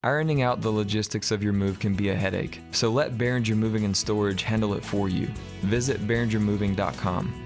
Ironing out the logistics of your move can be a headache, so let Behringer Moving and Storage handle it for you. Visit BehringerMoving.com.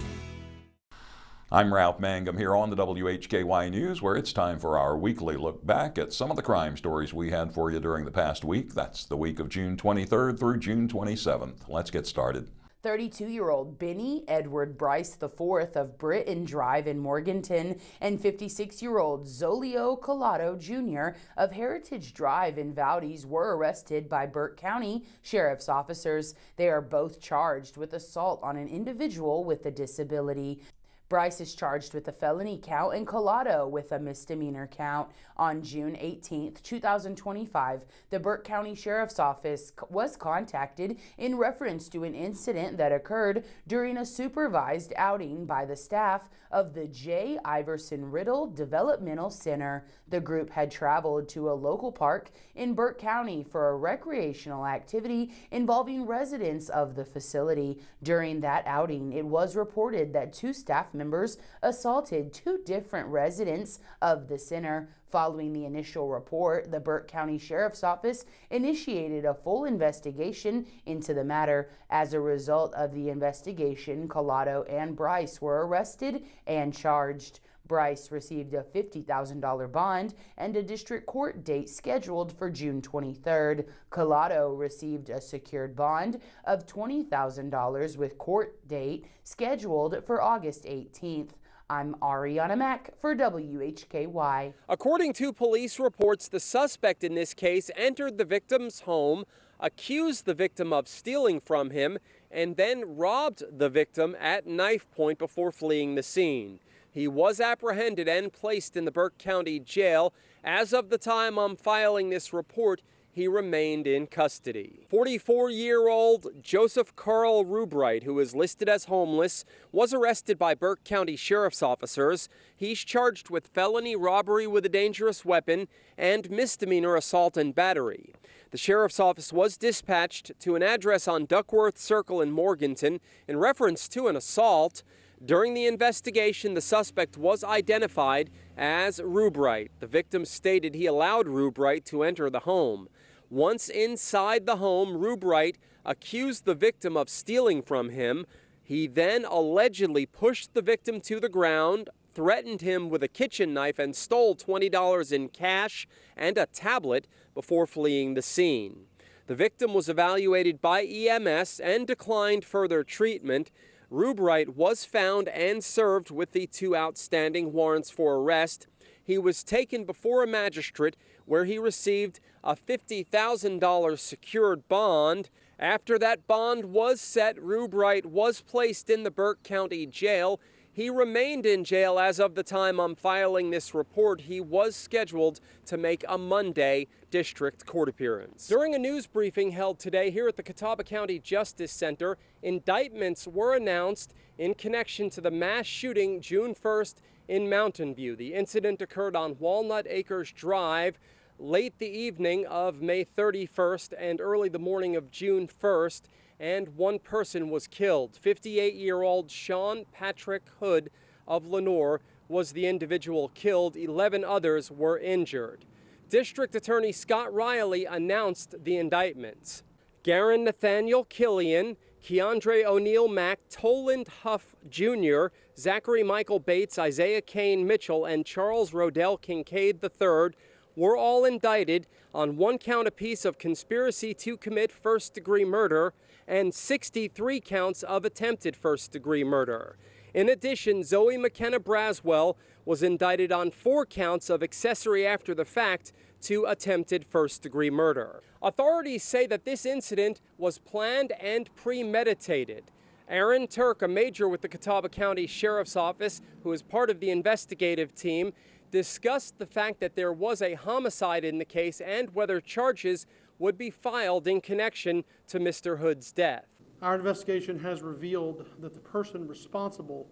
I'm Ralph Mangum here on the WHKY News, where it's time for our weekly look back at some of the crime stories we had for you during the past week. That's the week of June 23rd through June 27th. Let's get started. 32-year-old Benny Edward Bryce IV of Britton Drive in Morganton and 56-year-old Zolio Collado Jr. of Heritage Drive in Valdez were arrested by Burke County Sheriff's officers. They are both charged with assault on an individual with a disability. Bryce is charged with a felony count and Collado with a misdemeanor count. On June 18, 2025, the Burke County Sheriff's Office was contacted in reference to an incident that occurred during a supervised outing by the staff of the J. Iverson Riddle Developmental Center. The group had traveled to a local park in Burke County for a recreational activity involving residents of the facility. During that outing, it was reported that two staff members assaulted two different residents of the center. Following the initial report, the Burke County Sheriff's Office initiated a full investigation into the matter. As a result of the investigation, Collado and Bryce were arrested and charged. Bryce received a $50,000 bond and a district court date scheduled for June 23rd. Collado received a secured bond of $20,000 with court date scheduled for August 18th. I'm Ariana Mack for WHKY. According to police reports, the suspect in this case entered the victim's home, accused the victim of stealing from him, and then robbed the victim at knife point before fleeing the scene. He was apprehended and placed in the Burke County Jail. As of the time I'm filing this report, he remained in custody. 44-year-old Joseph Carl Rubright, who is listed as homeless, was arrested by Burke County Sheriff's officers. He's charged with felony robbery with a dangerous weapon and misdemeanor assault and battery. The Sheriff's Office was dispatched to an address on Duckworth Circle in Morganton in reference to an assault. During the investigation, the suspect was identified as Rubright. The victim stated he allowed Rubright to enter the home. Once inside the home, Rubright accused the victim of stealing from him. He then allegedly pushed the victim to the ground, threatened him with a kitchen knife, and stole $20 in cash and a tablet before fleeing the scene. The victim was evaluated by EMS and declined further treatment. Rubright was found and served with the two outstanding warrants for arrest. He was taken before a magistrate where he received a $50,000 secured bond. After that bond was set, Rubright was placed in the Burke County Jail. He remained in jail as of the time I'm filing this report. He was scheduled to make a Monday district court appearance. During a news briefing held today here at the Catawba County Justice Center, indictments were announced in connection to the mass shooting June 1st in Mountain View. The incident occurred on Walnut Acres Drive late the evening of May 31st and early the morning of June 1st. And one person was killed. 58-year-old Sean Patrick Hood of Lenoir was the individual killed. 11 others were injured. District Attorney Scott Riley announced the indictments. Garen Nathaniel Killian, Keandre O'Neill Mack, Toland Huff Jr., Zachary Michael Bates, Isaiah Kane Mitchell, and Charles Rodell Kincaid III were all indicted on one count apiece of conspiracy to commit first-degree murder and 63 counts of attempted first-degree murder. In addition, Zoe McKenna Braswell was indicted on 4 counts of accessory after the fact to attempted first-degree murder. Authorities say that this incident was planned and premeditated. Aaron Turk, a major with the Catawba County Sheriff's Office, who is part of the investigative team, discussed the fact that there was a homicide in the case and whether charges would be filed in connection to Mr. Hood's death. Our investigation has revealed that the person responsible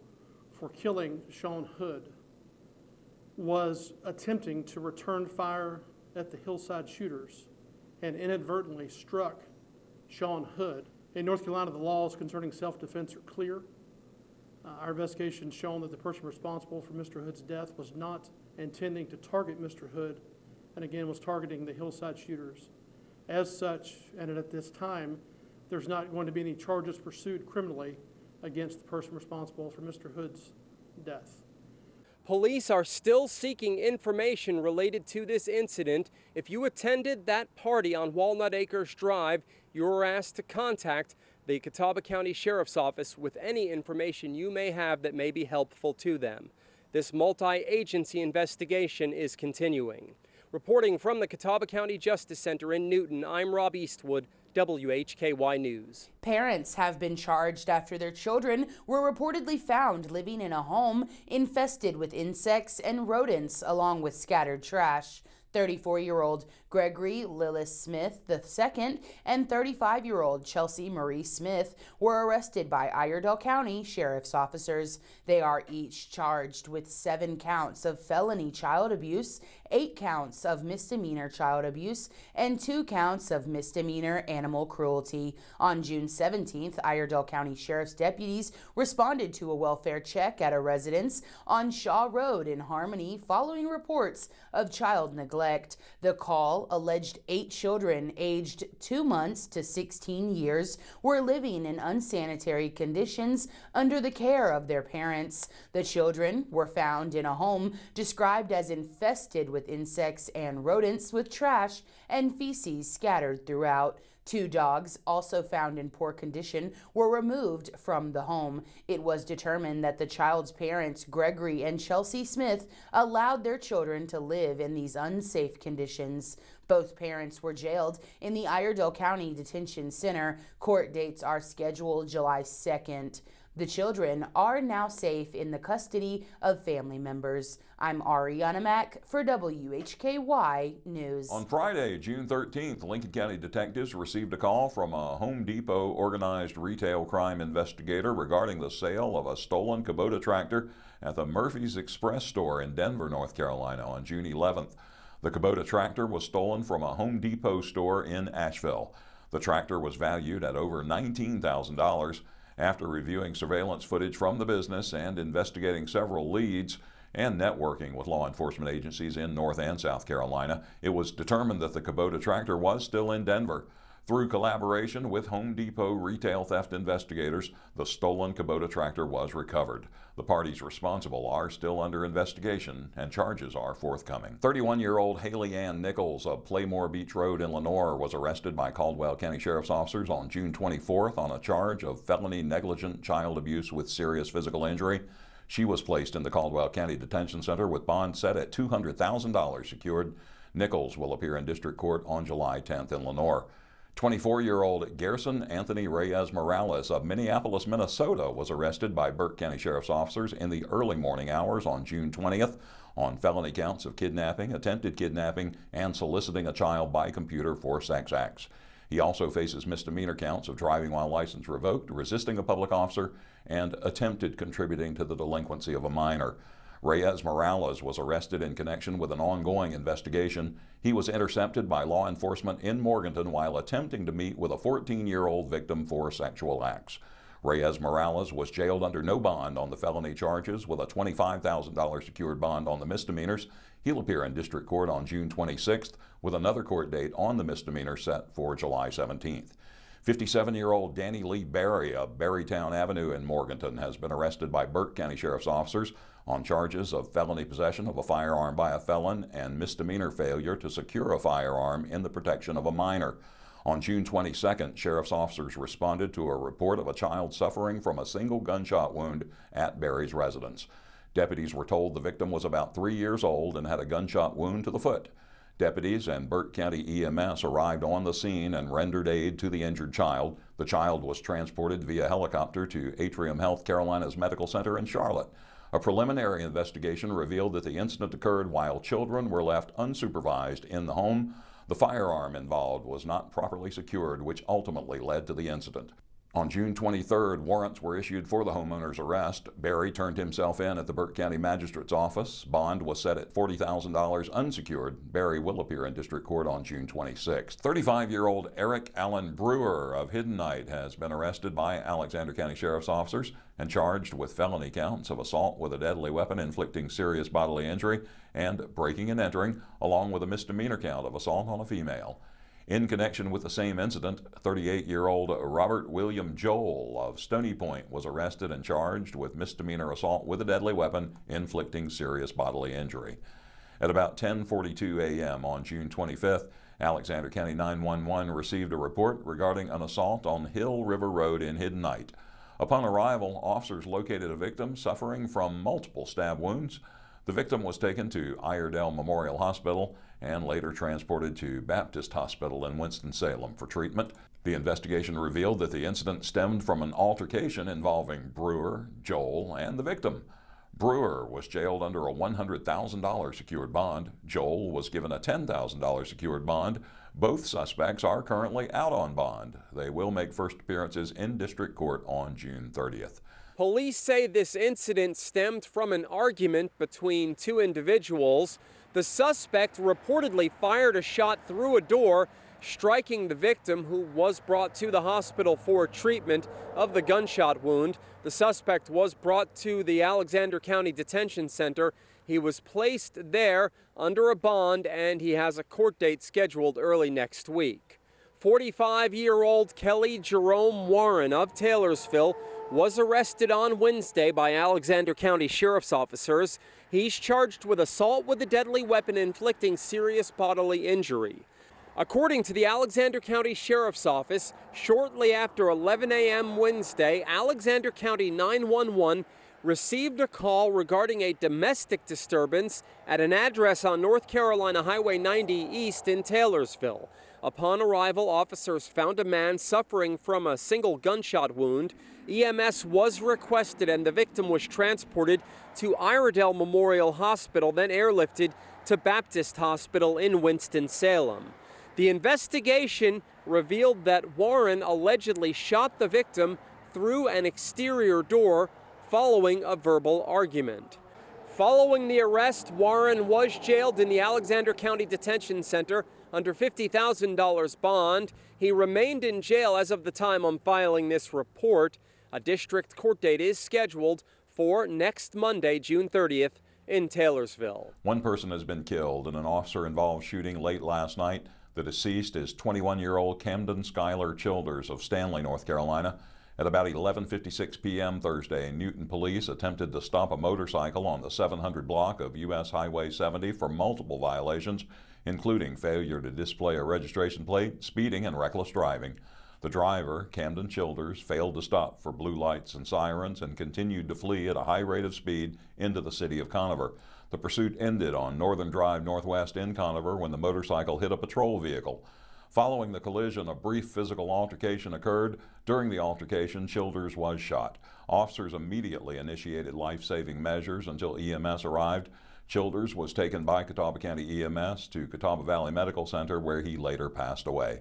for killing Sean Hood was attempting to return fire at the Hillside shooters and inadvertently struck Sean Hood. In North Carolina, the laws concerning self-defense are clear. Our investigation has shown that the person responsible for Mr. Hood's death was not intending to target Mr. Hood and again was targeting the hillside shooters. As such, and at this time, there's not going to be any charges pursued criminally against the person responsible for Mr. Hood's death. Police are still seeking information related to this incident. If you attended that party on Walnut Acres Drive, you were asked to contact the Catawba County Sheriff's Office with any information you may have that may be helpful to them. This multi-agency investigation is continuing. Reporting from the Catawba County Justice Center in Newton, I'm Rob Eastwood, WHKY News. Parents have been charged after their children were reportedly found living in a home infested with insects and rodents along with scattered trash. 34-year-old Gregory Lillis Smith II and 35-year-old Chelsea Marie Smith were arrested by Iredell County Sheriff's officers. They are each charged with 7 counts of felony child abuse, 8 counts of misdemeanor child abuse, and 2 counts of misdemeanor animal cruelty. On June 17th, Iredell County Sheriff's deputies responded to a welfare check at a residence on Shaw Road in Harmony following reports of child neglect. The call alleged 8 children aged 2 months to 16 years were living in unsanitary conditions under the care of their parents. The children were found in a home described as infested with insects and rodents with trash and feces scattered throughout. 2 dogs, also found in poor condition, were removed from the home. It was determined that the child's parents, Gregory and Chelsea Smith, allowed their children to live in these unsafe conditions. Both parents were jailed in the Iredell County Detention Center. Court dates are scheduled July 2nd. The children are now safe in the custody of family members. I'm Ariana Mack for WHKY News. On Friday, June 13th, Lincoln County detectives received a call from a Home Depot organized retail crime investigator regarding the sale of a stolen Kubota tractor at the Murphy's Express store in Denver, North Carolina on June 11th. The Kubota tractor was stolen from a Home Depot store in Asheville. The tractor was valued at over $19,000. After reviewing surveillance footage from the business and investigating several leads and networking with law enforcement agencies in North and South Carolina, it was determined that the Kubota tractor was still in Denver. Through collaboration with Home Depot retail theft investigators, the stolen Kubota tractor was recovered. The parties responsible are still under investigation and charges are forthcoming. 31-year-old Haley Ann Nichols of Playmore Beach Road in Lenoir was arrested by Caldwell County Sheriff's officers on June 24th on a charge of felony negligent child abuse with serious physical injury. She was placed in the Caldwell County Detention Center with bond set at $200,000 secured. Nichols will appear in district court on July 10th in Lenoir. 24-year-old Gerson Anthony Reyes Morales of Minneapolis, Minnesota was arrested by Burke County Sheriff's officers in the early morning hours on June 20th on felony counts of kidnapping, attempted kidnapping, and soliciting a child by computer for sex acts. He also faces misdemeanor counts of driving while license revoked, resisting a public officer, and attempted contributing to the delinquency of a minor. Reyes Morales was arrested in connection with an ongoing investigation. He was intercepted by law enforcement in Morganton while attempting to meet with a 14-year-old victim for sexual acts. Reyes Morales was jailed under no bond on the felony charges with a $25,000 secured bond on the misdemeanors. He'll appear in district court on June 26th with another court date on the misdemeanor set for July 17th. 57-year-old Danny Lee Berry of Berrytown Avenue in Morganton has been arrested by Burke County Sheriff's officers on charges of felony possession of a firearm by a felon and misdemeanor failure to secure a firearm in the protection of a minor. On June 22nd, Sheriff's officers responded to a report of a child suffering from a single gunshot wound at Berry's residence. Deputies were told the victim was about 3 years old and had a gunshot wound to the foot. Deputies and Burke County EMS arrived on the scene and rendered aid to the injured child. The child was transported via helicopter to Atrium Health Carolina's Medical Center in Charlotte. A preliminary investigation revealed that the incident occurred while children were left unsupervised in the home. The firearm involved was not properly secured, which ultimately led to the incident. On June 23rd, warrants were issued for the homeowner's arrest. Barry turned himself in at the Burke County Magistrate's office. Bond was set at $40,000 unsecured. Barry will appear in district court on June 26th. 35-year-old Eric Allen Brewer of Hidden Night has been arrested by Alexander County Sheriff's officers and charged with felony counts of assault with a deadly weapon inflicting serious bodily injury and breaking and entering, along with a misdemeanor count of assault on a female. In connection with the same incident, 38-year-old Robert William Joel of Stony Point was arrested and charged with misdemeanor assault with a deadly weapon inflicting serious bodily injury. At about 10:42 a.m. on June 25th, Alexander County 911 received a report regarding an assault on Hill River Road in Hidden Night. Upon arrival, officers located a victim suffering from multiple stab wounds. The victim was taken to Iredell Memorial Hospital and later transported to Baptist Hospital in Winston-Salem for treatment. The investigation revealed that the incident stemmed from an altercation involving Brewer, Joel, and the victim. Brewer was jailed under a $100,000 secured bond. Joel was given a $10,000 secured bond. Both suspects are currently out on bond. They will make first appearances in district court on June 30th. Police say this incident stemmed from an argument between two individuals. The suspect reportedly fired a shot through a door, striking the victim, who was brought to the hospital for treatment of the gunshot wound. The suspect was brought to the Alexander County Detention Center. He was placed there under a bond, and he has a court date scheduled early next week. 45-year-old Kelly Jerome Warren of Taylorsville was arrested on Wednesday by Alexander County Sheriff's officers. He's charged with assault with a deadly weapon inflicting serious bodily injury. According to the Alexander County Sheriff's Office, shortly after 11 a.m. Wednesday, Alexander County 911 received a call regarding a domestic disturbance at an address on North Carolina Highway 90 East in Taylorsville. Upon arrival, officers found a man suffering from a single gunshot wound. EMS was requested and the victim was transported to Iredell Memorial Hospital, then airlifted to Baptist Hospital in Winston-Salem. The investigation revealed that Warren allegedly shot the victim through an exterior door following a verbal argument. Following the arrest, Warren was jailed in the Alexander County Detention Center under $50,000 bond. He remained in jail as of the time I'm filing this report. A district court date is scheduled for next Monday, June 30th, in Taylorsville. One person has been killed in an officer-involved shooting late last night. The deceased is 21-year-old Camden Schuyler Childers of Stanley, North Carolina. At about 11:56 p.m. Thursday, Newton police attempted to stop a motorcycle on the 700 block of U.S. Highway 70 for multiple violations, including failure to display a registration plate, speeding, and reckless driving. The driver, Camden Childers, failed to stop for blue lights and sirens and continued to flee at a high rate of speed into the city of Conover. The pursuit ended on Northern Drive Northwest in Conover when the motorcycle hit a patrol vehicle. Following the collision, a brief physical altercation occurred. During the altercation, Childers was shot. Officers immediately initiated life-saving measures until EMS arrived. Childers was taken by Catawba County EMS to Catawba Valley Medical Center, where he later passed away.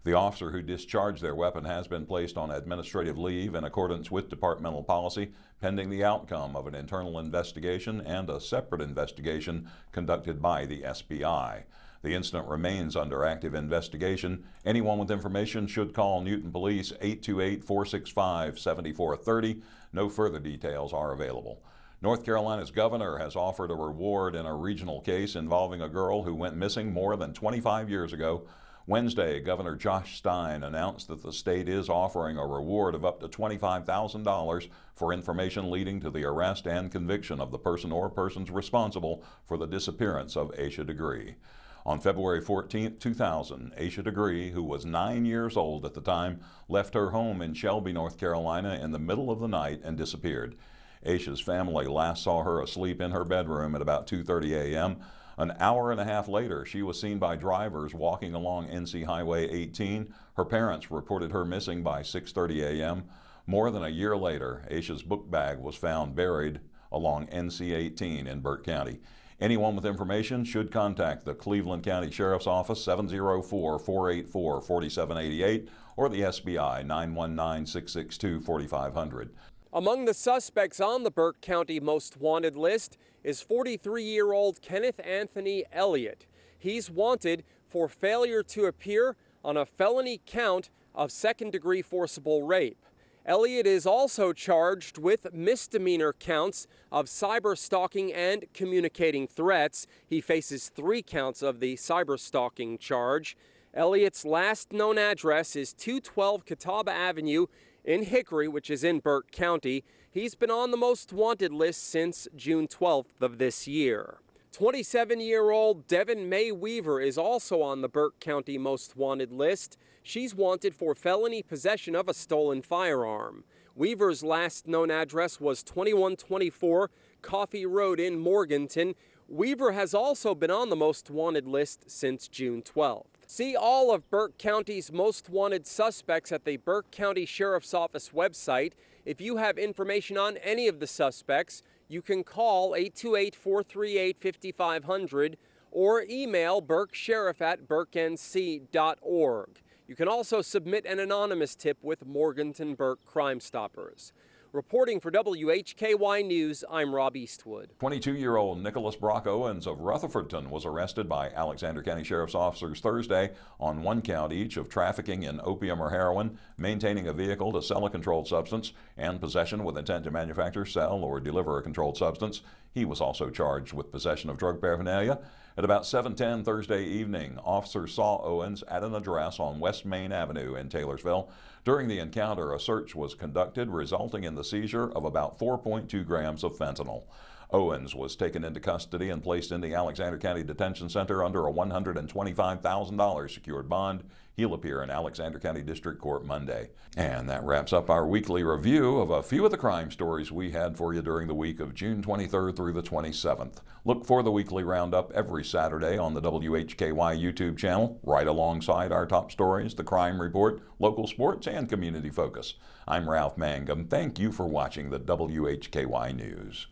The officer who discharged their weapon has been placed on administrative leave in accordance with departmental policy, pending the outcome of an internal investigation and a separate investigation conducted by the SBI. The incident remains under active investigation. Anyone with information should call Newton Police 828-465-7430. No further details are available. North Carolina's governor has offered a reward in a regional case involving a girl who went missing more than 25 years ago. Wednesday, Governor Josh Stein announced that the state is offering a reward of up to $25,000 for information leading to the arrest and conviction of the person or persons responsible for the disappearance of Aisha Degree. On February 14, 2000, Aisha Degree, who was 9 years old at the time, left her home in Shelby, North Carolina in the middle of the night and disappeared. Aisha's family last saw her asleep in her bedroom at about 2:30 a.m. An hour and a half later, she was seen by drivers walking along NC Highway 18. Her parents reported her missing by 6:30 a.m. More than a year later, Aisha's book bag was found buried along NC 18 in Burke County. Anyone with information should contact the Cleveland County Sheriff's Office 704-484-4788 or the SBI 919-662-4500. Among the suspects on the Burke County Most Wanted list is 43-year-old Kenneth Anthony Elliott. He's wanted for failure to appear on a felony count of second-degree forcible rape. Elliott is also charged with misdemeanor counts of cyber-stalking and communicating threats. He faces 3 counts of the cyber-stalking charge. Elliott's last known address is 212 Catawba Avenue in Hickory, which is in Burke County. He's been on the Most Wanted list since June 12th of this year. 27-year-old Devin Mae Weaver is also on the Burke County Most Wanted list. She's wanted for felony possession of a stolen firearm. Weaver's last known address was 2124 Coffee Road in Morganton. Weaver has also been on the Most Wanted list since June 12th. See all of Burke County's Most Wanted suspects at the Burke County Sheriff's Office website. If you have information on any of the suspects, you can call 828-438-5500 or email burkesheriff@burkenc.org. You can also submit an anonymous tip with Morganton Burke Crime Stoppers. Reporting for WHKY News, I'm Rob Eastwood. 22-year-old Nicholas Brock Owens of Rutherfordton was arrested by Alexander County Sheriff's officers Thursday on 1 count each of trafficking in opium or heroin, maintaining a vehicle to sell a controlled substance, and possession with intent to manufacture, sell, or deliver a controlled substance. He was also charged with possession of drug paraphernalia. At about 7:10 Thursday evening, officers saw Owens at an address on West Main Avenue in Taylorsville. During the encounter, a search was conducted, resulting in the seizure of about 4.2 grams of fentanyl. Owens was taken into custody and placed in the Alexander County Detention Center under a $125,000 secured bond. He'll appear in Alexander County District Court Monday. And that wraps up our weekly review of a few of the crime stories we had for you during the week of June 23rd through the 27th. Look for the weekly roundup every Saturday on the WHKY YouTube channel, right alongside our top stories, the crime report, local sports, and community focus. I'm Ralph Mangum. Thank you for watching the WHKY News.